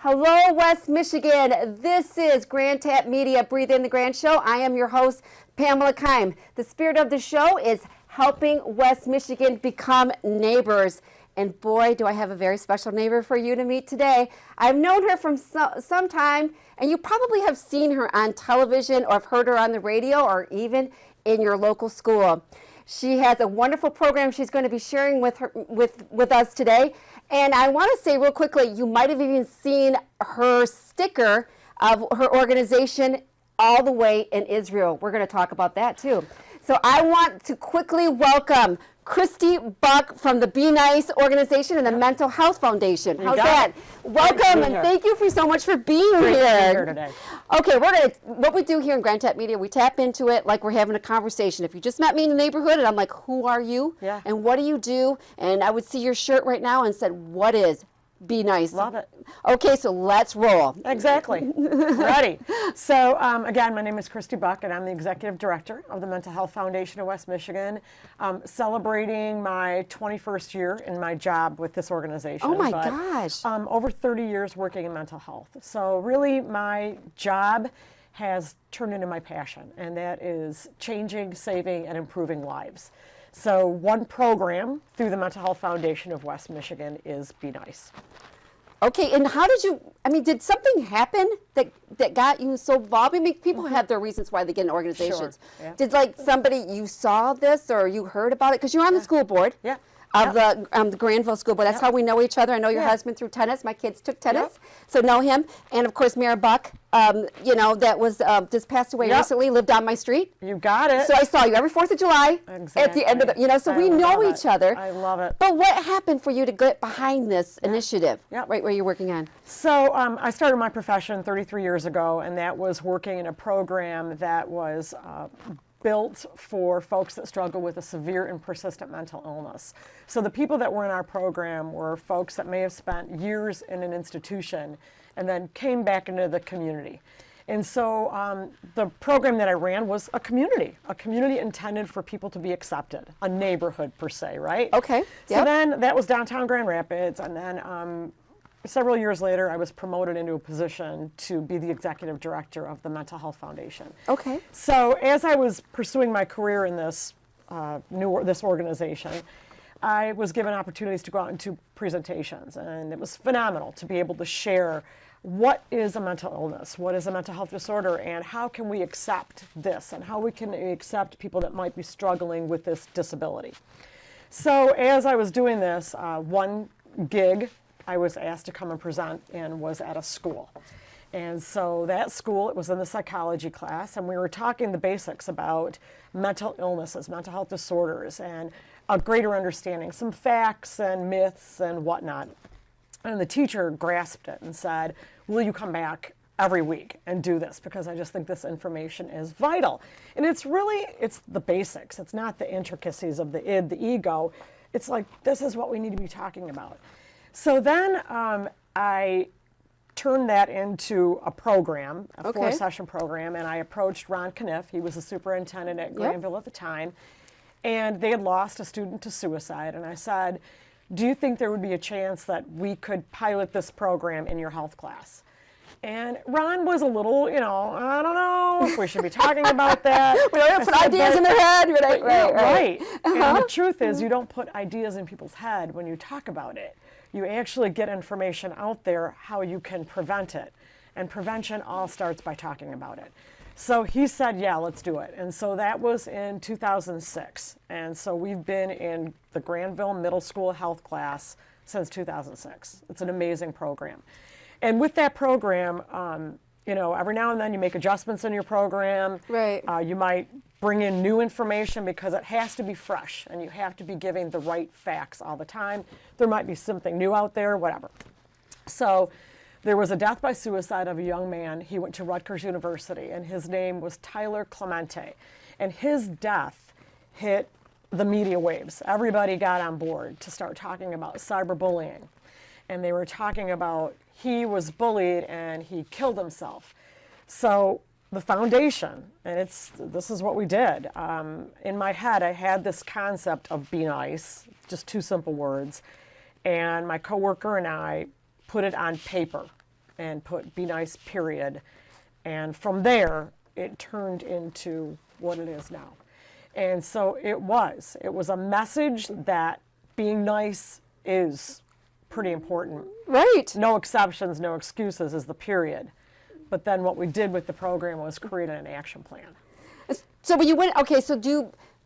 Hello, West Michigan. This is Grand Tap Media Breathe in the Grand Show. I am your host, Pamela Keim. The spirit of the show is helping West Michigan become neighbors. And boy, do I have a very special neighbor for you to meet today. I've known her from some time, and you probably have seen her on television or have heard her on the radio or even in your local school. She has a wonderful program she's going to be sharing with us today. And I want to say real quickly, you might have even seen her sticker of her organization all the way in Israel. We're going to talk about that too. So I want to quickly welcome Christy Buck from the Be Nice organization and the Mental Health Foundation. How's that? Welcome, and thank you so much for being here today. Okay, what we do here in Grand Tap Media, we tap into it like we're having a conversation. If you just met me in the neighborhood and I'm like, who are you? Yeah. And what do you do? And I would see your shirt right now and said, what is Be Nice? Love it. Okay, so let's roll. Exactly. Ready. So again, my name is Christy Buck, and I'm the Executive Director of the Mental Health Foundation of West Michigan, celebrating my 21st year in my job with this organization. Oh my gosh. Over 30 years working in mental health. So really my job has turned into my passion, and that is changing, saving, and improving lives. So one program through the Mental Health Foundation of West Michigan is Be Nice. Okay, and how did you, did something happen that got you so involved? I mean, people have their reasons why they get in organizations. Sure. Yeah. Did somebody, you saw this or you heard about it? Because you're on the school board. Yeah. Of the Granville School Board. That's how we know each other. I know your husband through tennis. My kids took tennis, so know him. And of course, Mayor Buck, that was just passed away recently, lived on my street. You got it. So I saw you every 4th of July at the end of the, so we know each other. I love it. But what happened for you to get behind this initiative, Yep. right where you're working on? So I started my profession 33 years ago, and that was working in a program that was built for folks that struggle with a severe and persistent mental illness. So the people that were in our program were folks that may have spent years in an institution and then came back into the community. And so the program that I ran was a community intended for people to be accepted, a neighborhood per se, right? Okay. So then that was downtown Grand Rapids, and then several years later, I was promoted into a position to be the executive director of the Mental Health Foundation. Okay. So as I was pursuing my career in this this organization, I was given opportunities to go out and do presentations, and it was phenomenal to be able to share what is a mental illness, what is a mental health disorder, and how can we accept this, and how we can accept people that might be struggling with this disability. So as I was doing this, one gig I was asked to come and present and was at a school. And so that school, it was in the psychology class, and we were talking the basics about mental illnesses, mental health disorders, and a greater understanding, some facts and myths and whatnot. And the teacher grasped it and said, will you come back every week and do this? Because I just think this information is vital. And it's the basics. It's not the intricacies of the id, the ego. It's like, this is what we need to be talking about. So then I turned that into a program, a 4-session program, and I approached Ron Kniff. He was the superintendent at Granville at the time, and they had lost a student to suicide. And I said, do you think there would be a chance that we could pilot this program in your health class? And Ron was a little, I don't know if we should be talking about that. We don't put ideas in their head. Right. And the truth is, you don't put ideas in people's head when you talk about it. You actually get information out there how you can prevent it. And prevention all starts by talking about it. So he said, yeah, let's do it. And so that was in 2006. And so we've been in the Granville Middle School health class since 2006. It's an amazing program. And with that program, every now and then you make adjustments in your program. Right. You might bring in new information because it has to be fresh, and you have to be giving the right facts all the time. There might be something new out there, whatever. So there was a death by suicide of a young man. He went to Rutgers University, and his name was Tyler Clemente. And his death hit the media waves. Everybody got on board to start talking about cyberbullying. And they were talking about he was bullied and he killed himself. So the foundation, and this is what we did. In my head, I had this concept of Be Nice, just 2 simple words, and my coworker and I put it on paper. and put be nice, period. And from there, it turned into what it is now. And so it was a message that being nice is pretty important. Right. No exceptions, no excuses is the period. But then what we did with the program was create an action plan. So when you went, okay, so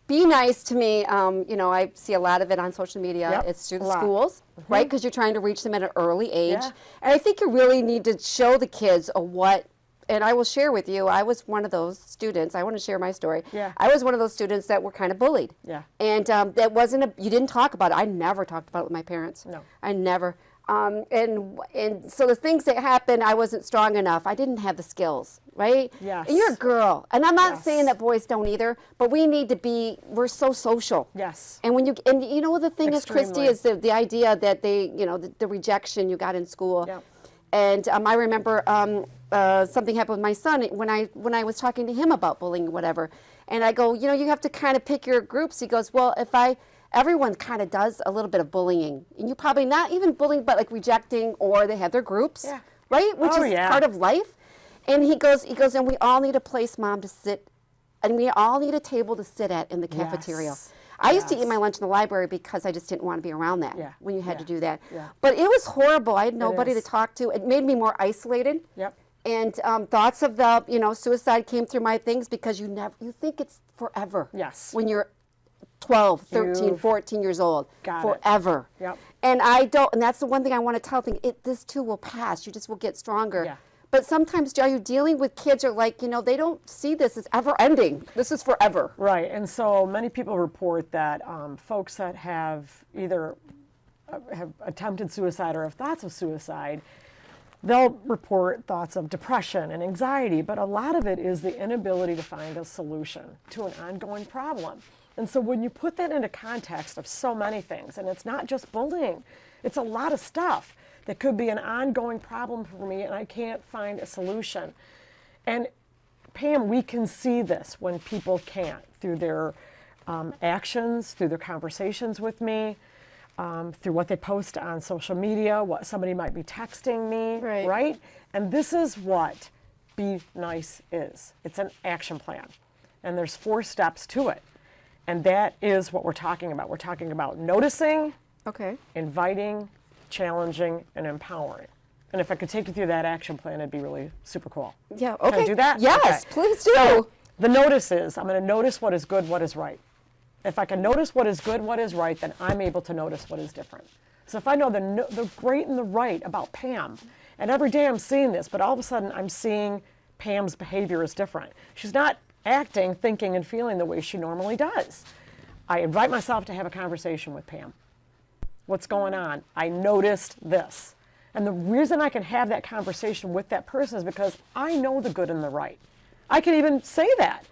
be nice to me. You know, I see a lot of it on social media. Yep, It's through a the lot. schools, right? Because you're trying to reach them at an early age. Yeah. And I think you really need to show the kids what, and I will share with you, I was one of those students. I want to share my story. Yeah. I was one of those students that were kind of bullied. Yeah. And that wasn't you didn't talk about it. I never talked about it with my parents. No. I never. And so the things that happened, I wasn't strong enough. I didn't have the skills, right? Yes. And you're a girl. And I'm not Yes. saying that boys don't either, but we need to be, we're so social. Yes. And you know the thing is, Christy, Extremely. is the idea that they, you know, the rejection you got in school. Yep. And I remember something happened with my son when I was talking to him about bullying or whatever. And I go, you know, you have to kind of pick your groups. He goes, well, everyone kind of does a little bit of bullying. And you probably not even bullying, but like rejecting, or they have their groups, Yeah. right? Which Oh, is yeah. part of life. And he goes, and we all need a place, Mom, to sit, and we all need a table to sit at in the cafeteria. Yes. I used to eat Yes. my lunch in the library because I just didn't want to be around that Yeah. when you had to Yeah. do that. Yeah. But it was horrible. I had nobody to is. talk to. It made me more isolated. Yep. And thoughts of the, you know, suicide came through my things because you think it's forever. Yes. When you're 12, 13, You've 14 years old. got it. Forever. Yep. And that's the one thing I want to tell them. This too will pass. You just will get stronger. Yeah. But sometimes, are you dealing with kids who are like, you know, they don't see this as ever ending. This is forever. Right, and so many people report that folks that have either have attempted suicide or have thoughts of suicide, they'll report thoughts of depression and anxiety, but a lot of it is the inability to find a solution to an ongoing problem. And so when you put that into context of so many things, and it's not just bullying, it's a lot of stuff that could be an ongoing problem for me and I can't find a solution. And Pam, we can see this when people can't, through their actions, through their conversations with me, through what they post on social media, what somebody might be texting me, Right. And this is what Be Nice is. It's an action plan. And there's 4 steps to it. And that is what we're talking about. We're talking about noticing, Okay. inviting, challenging, and empowering. And if I could take you through that action plan, it'd be really super cool. Yeah. Okay. Can I do that? Yes, Okay. please do. So the notice is, I'm going to notice what is good, what is right. If I can notice what is good, what is right, then I'm able to notice what is different. So if I know the great and the right about Pam, and every day I'm seeing this, but all of a sudden I'm seeing Pam's behavior is different. She's not acting, thinking, and feeling the way she normally does. I invite myself to have a conversation with Pam. What's going on? I noticed this. And the reason I can have that conversation with that person is because I know the good and the right. I can even say that.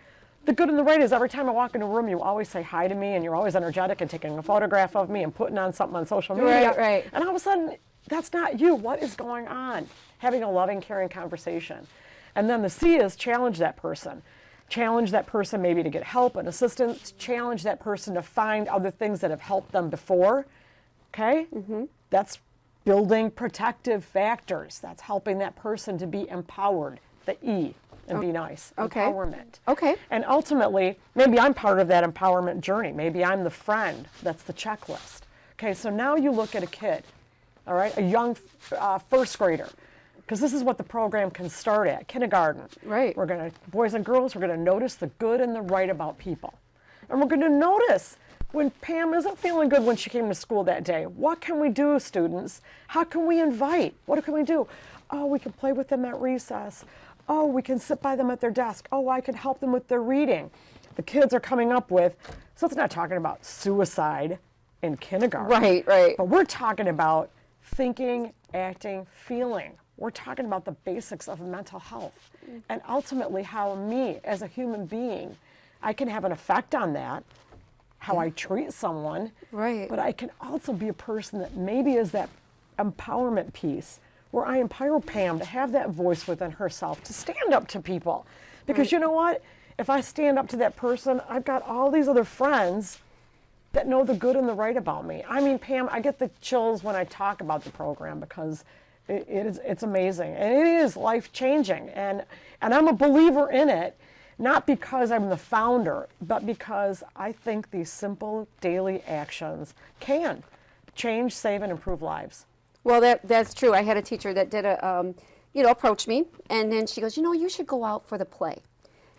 The good and the right is every time I walk into a room, you always say hi to me and you're always energetic and taking a photograph of me and putting on something on social media. Right. And all of a sudden, that's not you. What is going on? Having a loving, caring conversation. And then the C is challenge that person. Challenge that person maybe to get help and assistance. Challenge that person to find other things that have helped them before. Okay? Mm-hmm. That's building protective factors. That's helping that person to be empowered. The E and Be Nice. Okay. Empowerment. Okay. And ultimately, maybe I'm part of that empowerment journey. Maybe I'm the friend. That's the checklist. Okay, so now you look at a kid, all right, a young first grader, because this is what the program can start at, kindergarten. Right. We're going to, boys and girls, we're going to notice the good and the right about people. And we're going to notice when Pam isn't feeling good when she came to school that day. What can we do, students? How can we invite? What can we do? Oh, we can play with them at recess. Oh, we can sit by them at their desk. Oh, I can help them with their reading. The kids are coming up with, so it's not talking about suicide in kindergarten. Right. But we're talking about thinking, acting, feeling. We're talking about the basics of mental health. And ultimately how me as a human being, I can have an effect on that, how I treat someone. Right. But I can also be a person that maybe is that empowerment piece where I empower Pam to have that voice within herself to stand up to people. Because you know what? If I stand up to that person, I've got all these other friends that know the good and the right about me. I mean, Pam, I get the chills when I talk about the program because It's amazing, and it is life-changing, and I'm a believer in it, not because I'm the founder, but because I think these simple daily actions can change, save, and improve lives. Well, that's true. I had a teacher that did approach me, and then she goes, you should go out for the play,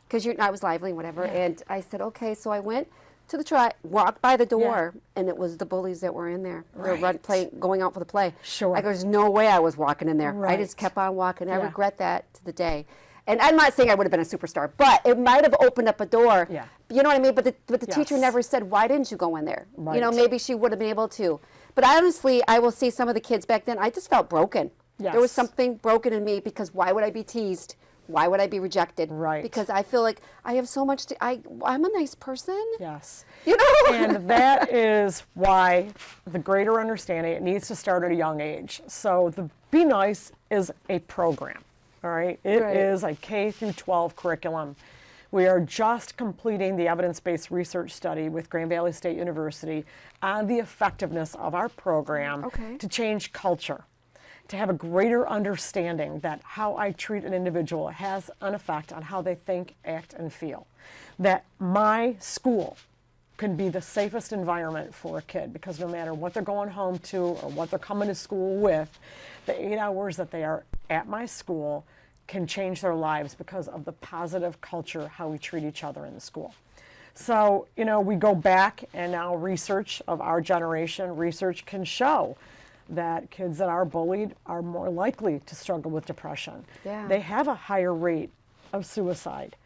because I was lively and whatever, and I said, okay, so I went to the walked by the door, and it was the bullies that were in there. They were going out for the play. Sure. I go, there's no way I was walking in there. Right. I just kept on walking. I regret that to the day. And I'm not saying I would have been a superstar, but it might have opened up a door. Yeah. You know what I mean? But the Yes. teacher never said, why didn't you go in there? Right. Maybe she would have been able to. But honestly, I will see some of the kids back then, I just felt broken. Yes. There was something broken in me, because why would I be teased? Why would I be rejected? Right. Because I feel like I have so much I'm a nice person. Yes. And that is why the greater understanding, it needs to start at a young age. So the Be Nice is a program, all right? It is a K through 12 curriculum. We are just completing the evidence-based research study with Grand Valley State University on the effectiveness of our program to change culture, to have a greater understanding that how I treat an individual has an effect on how they think, act, and feel. That my school can be the safest environment for a kid, because no matter what they're going home to or what they're coming to school with, the 8 hours that they are at my school can change their lives because of the positive culture, how we treat each other in the school. So, we go back, and now research of our generation, research can show that kids that are bullied are more likely to struggle with depression. Yeah. They have a higher rate of suicide.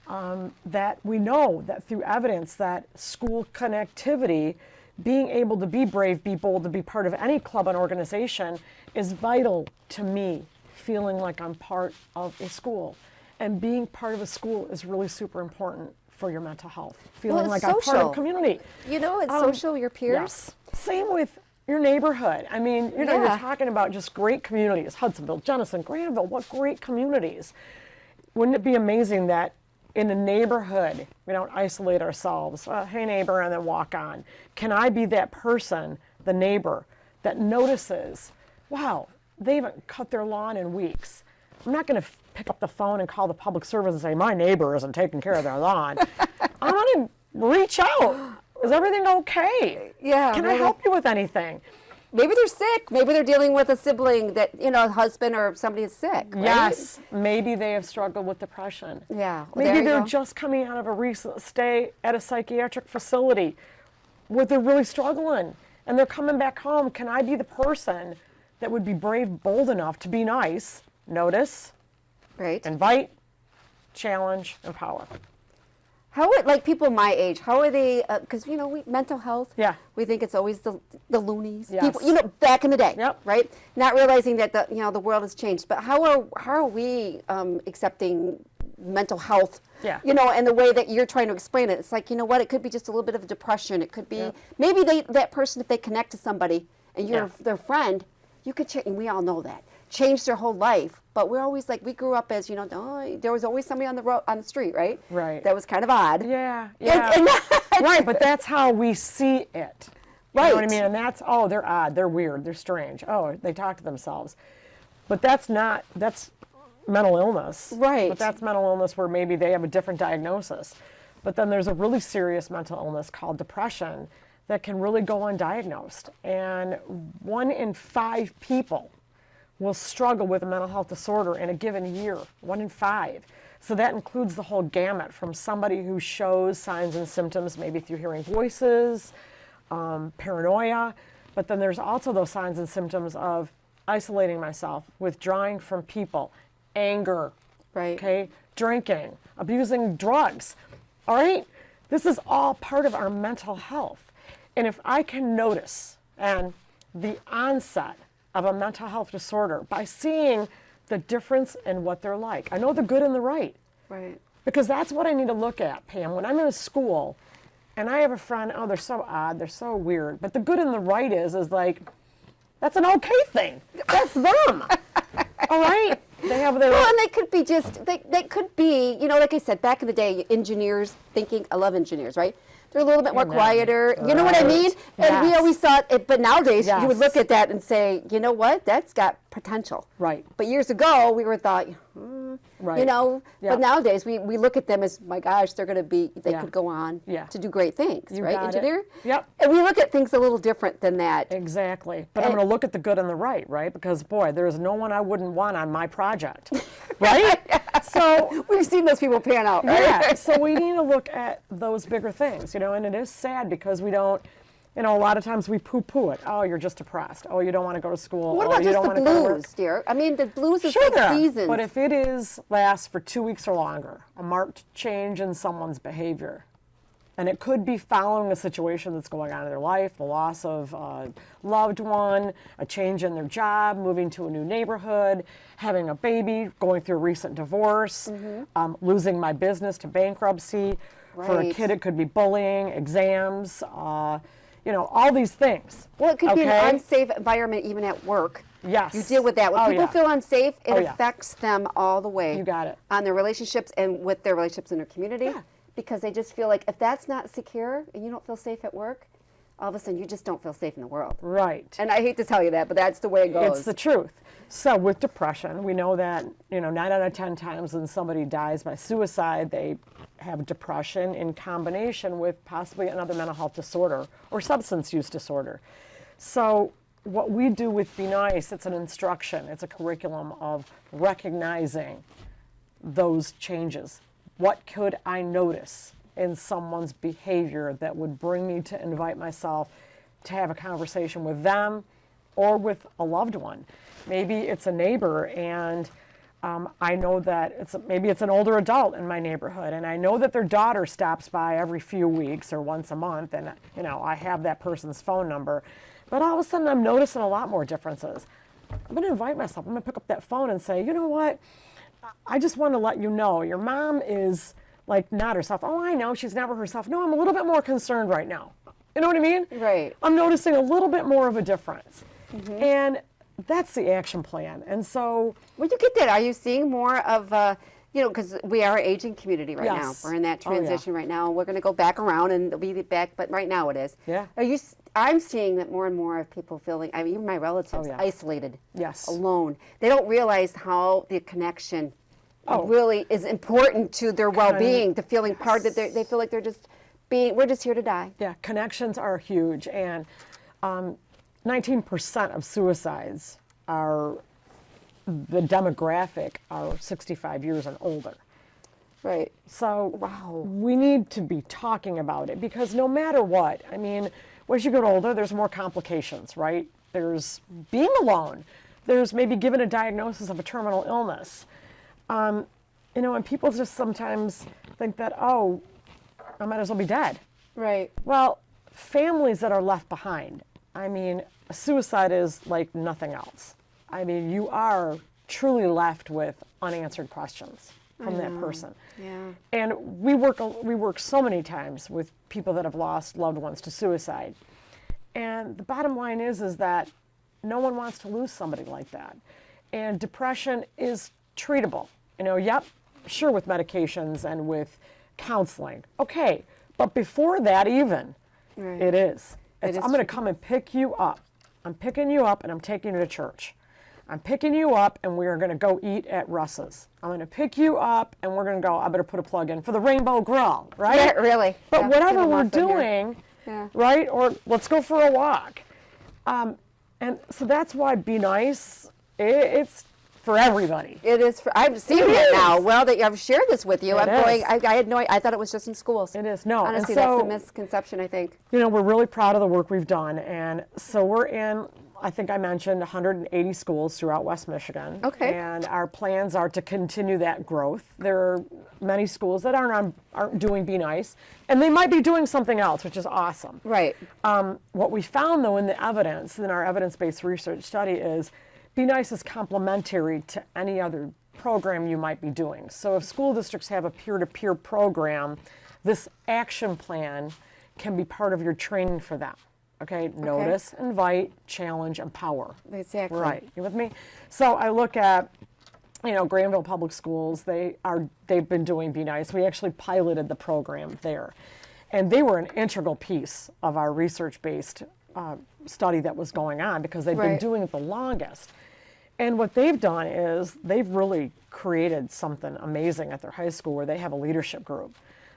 That we know that through evidence that school connectivity, being able to be brave, be bold, to be part of any club and organization is vital to me, feeling like I'm part of a school. And being part of a school is really super important for your mental health. Feeling like I'm part of a community. It's social, your peers. Yes. Same with your neighborhood. I mean, you're talking about just great communities. Hudsonville, Jenison, Granville, what great communities. Wouldn't it be amazing that in a neighborhood, we don't isolate ourselves, hey neighbor, and then walk on. Can I be that person, the neighbor, that notices, wow, they haven't cut their lawn in weeks. I'm not going to pick up the phone and call the public service and say, my neighbor isn't taking care of their lawn. I'm going to reach out. Is everything okay? Yeah. Can I help you with anything? Maybe they're sick. Maybe they're dealing with a sibling that, a husband or somebody is sick. Right? Yes. Maybe they have struggled with depression. Yeah. Maybe they're just coming out of a recent stay at a psychiatric facility where they're really struggling, and they're coming back home. Can I be the person that would be brave, bold enough to be nice, notice, invite, challenge, empower? How would, like, people my age, how are they, because, mental health, we think it's always the loonies. Yes. People, back in the day, Yep. right? Not realizing that, the world has changed. But how are we accepting mental health, and the way that you're trying to explain it? It's like, it could be just a little bit of depression. It could be, maybe that person, if they connect to somebody and you're their friend, you could change, and we all know that, change their whole life. But we're always like, we grew up as, there was always somebody on the street, right? Right. That was kind of odd. Yeah. Right, but that's how we see it. Right. You know what I mean? And that's, they're odd, they're weird, they're strange. Oh, they talk to themselves. But that's mental illness. Right. But that's mental illness where maybe they have a different diagnosis. But then there's a really serious mental illness called depression that can really go undiagnosed. And 1 in 5 people will struggle with a mental health disorder in a given year, 1 in 5. So that includes the whole gamut, from somebody who shows signs and symptoms, maybe through hearing voices, paranoia, but then there's also those signs and symptoms of isolating myself, withdrawing from people, anger, drinking, abusing drugs, all right? This is all part of our mental health. And if I can notice and the onset of a mental health disorder by seeing the difference in what they're like. I know the good and the right. Right. Because that's what I need to look at, Pam. When I'm in a school and I have a friend, they're so odd, they're so weird. But the good and the right is like, that's an okay thing. That's them. All right? They have their and they could be they could be, like I said, back in the day, engineers thinking, I love engineers, right? they're a little bit more Amen. quieter. You know what I mean? And we Yes. always thought, but nowadays you would Yes. look at that and say, you know what, that's got potential. Right. But years ago, we were thought, Right. you know, Yep. but nowadays we look at them as, my gosh, they're going to be, they Yeah. could go on Yeah. to do great things, You right, got it. engineer? Yep. And we look at things a little different than that. Exactly. But I'm going to look at the good and the right? Because, boy, there's no one I wouldn't want on my project, right? So, We've seen those people pan out, right? yeah, so we need to look at those bigger things, you know, and it is sad because we don't, you know, a lot of times we poo-poo it. Oh, you're just depressed. Oh, you don't want to go to school. What oh, about you just don't the want to go to work. blues, dear? I mean, the blues is Sure, like seasons. but if it lasts for 2 weeks or longer, a marked change in someone's behavior, and it could be following a situation that's going on in their life, the loss of a loved one, a change in their job, moving to a new neighborhood, having a baby, going through a recent divorce, losing my business to bankruptcy. For a Right. kid, it could be bullying, exams, you know, all these things. Well, it could be Okay? an unsafe environment even at work. Yes. You deal with that. When Oh, people yeah. feel unsafe, it Oh, yeah. affects them all the way. You got it. On their relationships and with their relationships in their community. Yeah. Because they just feel like if that's not secure and you don't feel safe at work, all of a sudden you just don't feel safe in the world. Right. And I hate to tell you that, but that's the way it goes. It's the truth. So with depression, we know that, you know, 9 out of 10 times when somebody dies by suicide, they have depression in combination with possibly another mental health disorder or substance use disorder. So what we do with Be Nice, it's an instruction, it's a curriculum of recognizing those changes. What could I notice in someone's behavior that would bring me to invite myself to have a conversation with them or with a loved one? Maybe it's a neighbor, and I know that maybe it's an older adult in my neighborhood, and I know that their daughter stops by every few weeks or once a month, and you know, I have that person's phone number. But all of a sudden I'm noticing a lot more differences. I'm going to invite myself. I'm going to pick up that phone and say, you know what? I just want to let you know your mom is like not herself. Oh, I know she's never herself. No, I'm a little bit more concerned right now. You know what I mean? Right. I'm noticing a little bit more of a difference. And that's the action plan. And so, Well, you get that. Are you seeing more of, you know, because we are an aging community right now. Yes. We're in that Oh, yeah. transition right now. We're going to go back around and we'll be back, but right now it is. Yeah. I'm seeing that more and more of people feeling, I mean, even my relatives, yeah. isolated, Yes. alone. They don't realize how the connection Oh. really is important to their well-being, to feeling part that they feel like they're just we're just here to die. yeah, connections are huge. And 19% of suicides the demographic are 65 years and older. Right. So Wow. we need to be talking about it because no matter what, I mean, as you get older, there's more complications, right? There's being alone. There's maybe given a diagnosis of a terminal illness. You know, and people just sometimes think that, oh, I might as well be dead. Right. Well, families that are left behind, I mean, suicide is like nothing else. I mean, you are truly left with unanswered questions from that person. Yeah. And we work so many times with people that have lost loved ones to suicide. And the bottom line is that no one wants to lose somebody like that. And depression is treatable. You know, yep, sure, with medications and with counseling. Okay, but before that even, Right. it is. It It's, is I'm going to come and pick you up. I'm picking you up and I'm taking you to church. I'm picking you up and we're going to go eat at Russ's. I'm going to pick you up and we're going to go, I better put a plug in for the Rainbow Grill, right? Yeah, really. But Yeah, whatever give them we're off in here. doing, Yeah. right? Or let's go for a walk. And so that's why Be Nice, it's for everybody. It is. I'm seeing It it is. now. Well, that I've shared this with you. It I'm going. is. I had no. I thought it was just in schools. It is. No, and Honestly, so- that's the misconception. I think. You know, we're really proud of the work we've done. And so we're in, I think I mentioned, 180 schools throughout West Michigan. Okay. And our plans are to continue that growth. There are many schools that aren't doing Be Nice, and they might be doing something else, which is awesome. Right. What we found, though, in the evidence, in our evidence-based research study, is Be Nice is complementary to any other program you might be doing. So if school districts have a peer-to-peer program, this action plan can be part of your training for them. Okay? Notice, invite, challenge, empower. Exactly. Right. You with me? So I look at, you know, Granville Public Schools. They've been doing Be Nice. We actually piloted the program there. And they were an integral piece of our research-based study that was going on because they've been Right. doing it the longest. And what they've done is they've really created something amazing at their high school where they have a leadership group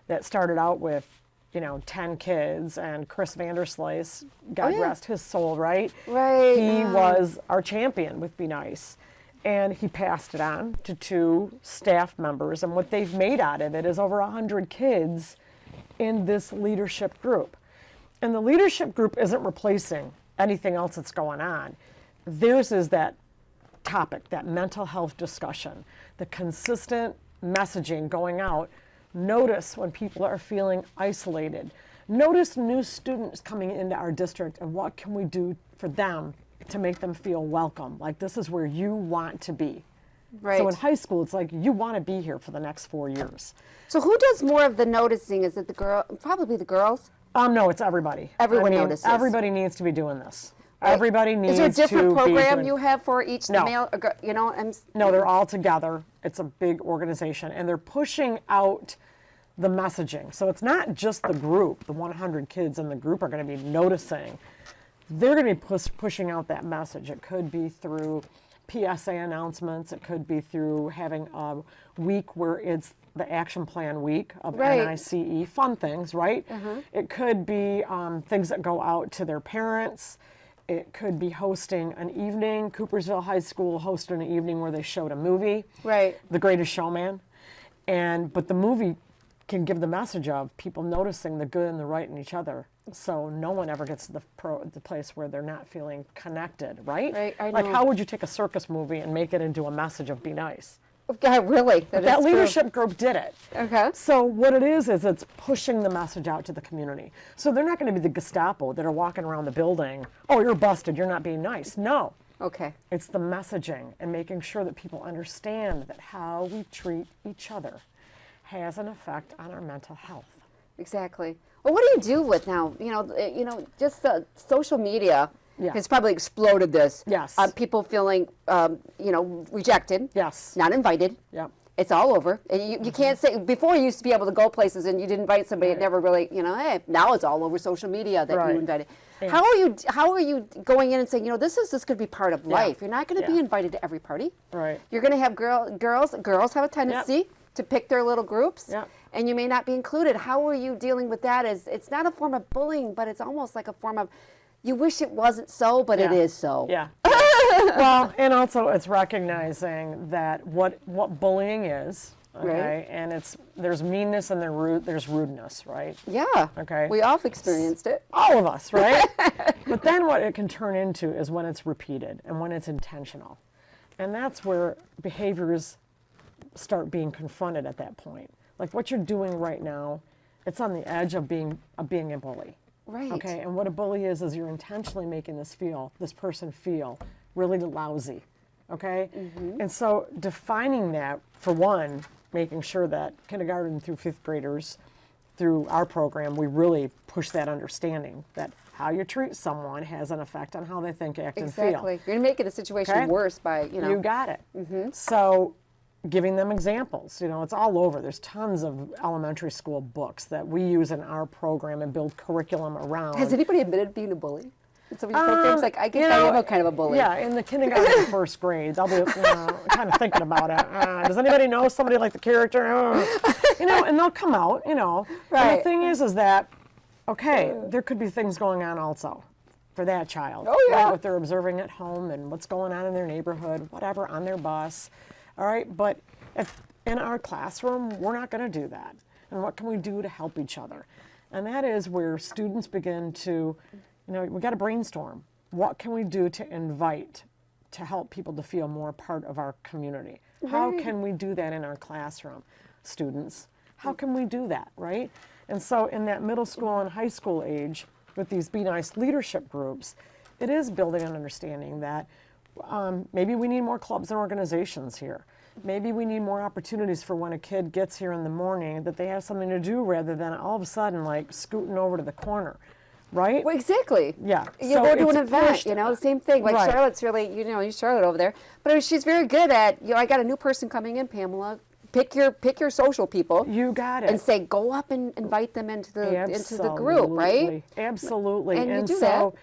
that started out with, 10 kids, and Chris Vanderslice, God yeah. rest his soul, right? Right. He was our champion with Be Nice. And he passed it on to 2 staff members. And what they've made out of it is over 100 kids in this leadership group. And the leadership group isn't replacing anything else that's going on. Theirs is that topic, that mental health discussion, the consistent messaging going out. Notice when people are feeling isolated. Notice new students coming into our district and what can we do for them to make them feel welcome. Like this is where you want to be. Right. So in high school, it's like you want to be here for the next 4 years. So who does more of the noticing? Is it the girl? Probably the girls. No, it's everybody. Everyone notices. Everybody needs to be doing this. Everybody needs to Is there a different be program doing- you have for each No. male? No, they're all together. It's a big organization, and they're pushing out the messaging. So it's not just the group. The 100 kids in the group are going to be noticing. They're going to be pushing out that message. It could be through PSA announcements. It could be through having a week where it's the action plan week of Right. NICE, fun things, right? It could be things that go out to their parents. It could be hosting an evening. Coopersville High School hosted an evening where they showed a movie, Right. The Greatest Showman. But the movie can give the message of people noticing the good and the right in each other. So no one ever gets to the place where they're not feeling connected, right? Right, I Like know. how would you take a circus movie and make it into a message of Be Nice? God, really? That is true. leadership group did it. Okay. So what it is it's pushing the message out to the community. So they're not going to be the Gestapo that are walking around the building, oh, you're busted, you're not being nice. No. Okay. It's the messaging and making sure that people understand that how we treat each other has an effect on our mental health. Exactly. Well, what do you do with now? Just the social media Yeah. has probably exploded this. Yes. People feeling, rejected. Yes. Not invited. Yep. It's all over. And you can't say, before you used to be able to go places and you'd invite somebody, it never really, hey, now it's all over social media that Right. you invited. Yeah. How are you going in and saying, this could be part of life. You're not going to be Yeah. invited to every party. Right. You're going to have girls have a tendency to pick their little groups. Yep. And you may not be included. How are you dealing with that? It's not a form of bullying, but it's almost like a form of, you wish it wasn't so, but it Yeah. is so. Yeah. Well, and also it's recognizing that what bullying is, okay, Right. and there's meanness and there's rudeness, right? Yeah. Okay. We all have experienced it. All of us, right? But then what it can turn into is when it's repeated and when it's intentional. And that's where behaviors start being confronted at that point. Like what you're doing right now, it's on the edge of being a bully. Right. Okay, and what a bully is you're intentionally making this person feel really lousy, okay? And so defining that, for one, making sure that kindergarten through 5th graders, through our program, we really push that understanding that how you treat someone has an effect on how they think, act, and feel. Exactly. You're going to make it a situation Okay. worse by, You got it. So giving them examples, it's all over. There's tons of elementary school books that we use in our program and build curriculum around. Has anybody admitted being a bully? In some of your programs, like, I guess I am a kind of a bully. Yeah, in the kindergarten and 1st grades, I'll be kind of thinking about it. Does anybody know somebody like the character? And they'll come out, And Right. the thing is that, okay, there could be things going on also for that child. Oh, yeah. Right? What they're observing at home and what's going on in their neighborhood, whatever, on their bus. All right, but if in our classroom, we're not going to do that. And what can we do to help each other? And that is where students begin to, we got to brainstorm. What can we do to invite, to help people to feel more part of our community? How can we do that in our classroom, students? How can we do that, right? And so in that middle school and high school age, with these Be Nice leadership groups, it is building an understanding that maybe we need more clubs and organizations here. Maybe we need more opportunities for when a kid gets here in the morning that they have something to do rather than all of a sudden like scooting over to the corner, right? Well, exactly. Yeah. You So go to it's an event, pushed. the same thing. Like Right. Charlotte's really, you Charlotte over there. But she's very good at, I got a new person coming in, Pamela. pick your social people. You got it. And say, go up and invite them into the group, right? Absolutely. And you do so,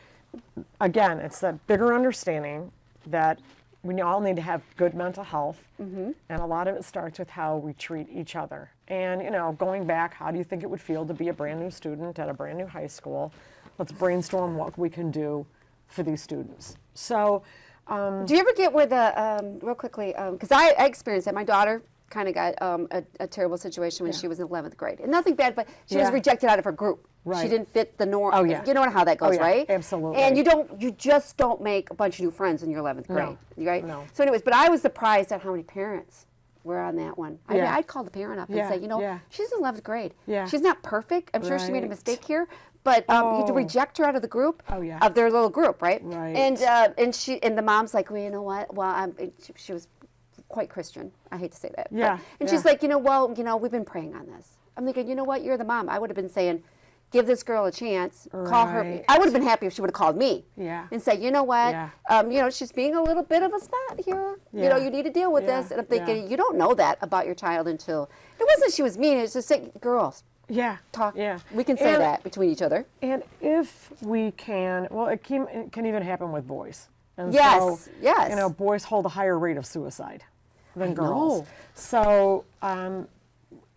again, it's that bigger understanding that we all need to have good mental health, and a lot of it starts with how we treat each other. And, you know, going back, how do you think it would feel to be a brand new student at a brand new high school? Let's brainstorm what we can do for these students. So, do you ever get where the, real quickly, because I experienced that. My daughter kind of got a terrible situation when she was in 11th grade. And nothing bad, but she was rejected out of her group. Right. She didn't fit the norm. Oh, yeah. You know how that goes, right? Absolutely. And you just don't make a bunch of new friends in your 11th grade, right? No. So anyways, but I was surprised at how many parents were on that one. I mean, I'd call the parent up and say, you know, she's in 11th grade. Yeah. She's not perfect. I'm sure she made a mistake here. But you had to reject her out of the group, of their little group, right? Right. And the mom's like, well, you know what? Well, she was quite Christian. I hate to say that. Yeah. And she's like, we've been praying on this. I'm thinking, you know what? You're the mom. I would have been saying, give this girl a chance. Call her. I would have been happy if she would have called me. Yeah. And say, you know what? She's being a little bit of a snot here. You know, you need to deal with this. And I'm thinking, you don't know that about your child until it wasn't she was mean. It's just saying, girls. Yeah. Talk. Yeah. We can say that between each other. And if we can, well, it can even happen with boys. And yes. So, yes. You know, boys hold a higher rate of suicide than girls. So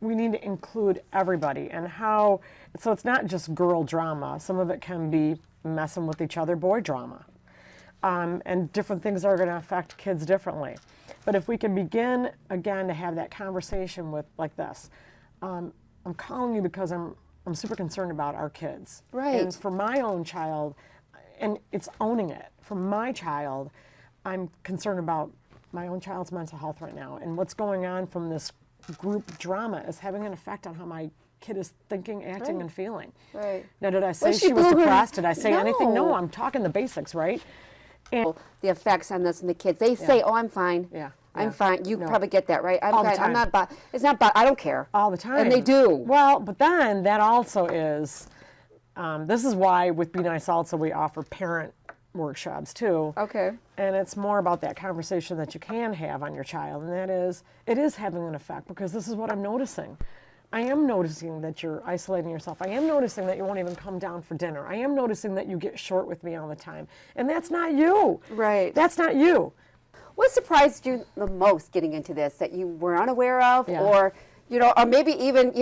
we need to include everybody and how. So it's not just girl drama. Some of it can be messing with each other, boy drama, and different things are going to affect kids differently. But if we can begin again to have that conversation with like this. I'm calling you because I'm super concerned about our kids. Right. And for my own child, and it's owning it. For my child, I'm concerned about my own child's mental health right now. And what's going on from this group drama is having an effect on how my kid is thinking, acting, and feeling. Right. Now, did I say she was depressed? Did I say anything? No, I'm talking the basics, right? And the effects on this and the kids. They say, oh, I'm fine. Yeah. I'm fine. You probably get that, right? I'm All the fine. time. I'm not. It's not. I don't care. All the time. And they do. Well, but then that also is. This is why with Be Nice also we offer parent workshops too. Okay. And it's more about that conversation that you can have on your child, and that is it is having an effect because this is what I'm noticing. I am noticing that you're isolating yourself. I am noticing that you won't even come down for dinner. I am noticing that you get short with me all the time, and that's not you. Right. That's not you. What surprised you the most getting into this that you were unaware of, or or maybe even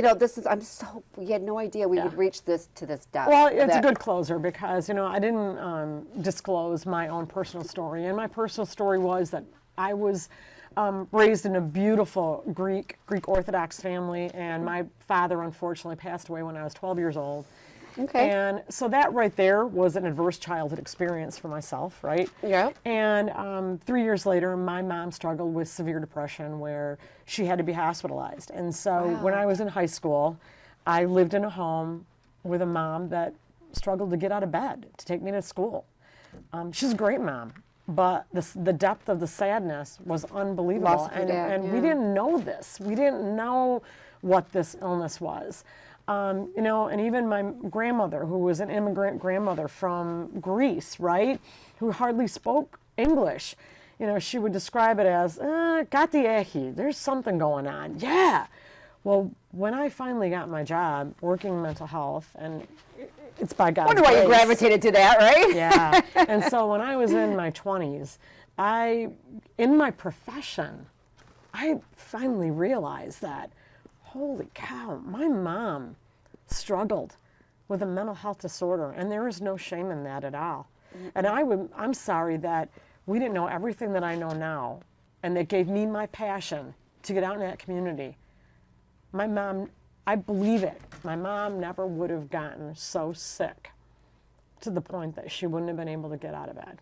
we had no idea we would reach this depth. Well, it's a good closer because I didn't disclose my own personal story, and my personal story was that I was raised in a beautiful Greek Orthodox family, and my father unfortunately passed away when I was 12 years old. Okay. And so that right there was an adverse childhood experience for myself, right? Yeah. And 3 years later, my mom struggled with severe depression where she had to be hospitalized. And so when I was in high school, I lived in a home with a mom that struggled to get out of bed to take me to school. She's a great mom, but the depth of the sadness was unbelievable. Loss of your dad, and we didn't know this. We didn't know what this illness was. And even my grandmother, who was an immigrant grandmother from Greece, right, who hardly spoke English, she would describe it as, "Kati echi," there's something going on. Yeah. Well, when I finally got my job working mental health, and it's by God's grace. I wonder why you gravitated to that, right? Yeah. And so when I was in my 20s, in my profession, I finally realized that, holy cow, my mom struggled with a mental health disorder, and there is no shame in that at all. Mm-hmm. And I'm sorry that we didn't know everything that I know now, and that gave me my passion to get out in that community. My mom, I believe it, my mom never would have gotten so sick to the point that she wouldn't have been able to get out of bed.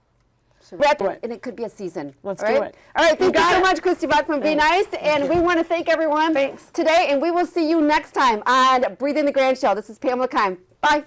And it could be a season. Let's do it. All right, thank you so much, Christy Buck from Be Nice. And we want to thank everyone Thanks. today, and we will see you next time on Breathe in the Grand Show. This is Pamela Keim. Bye.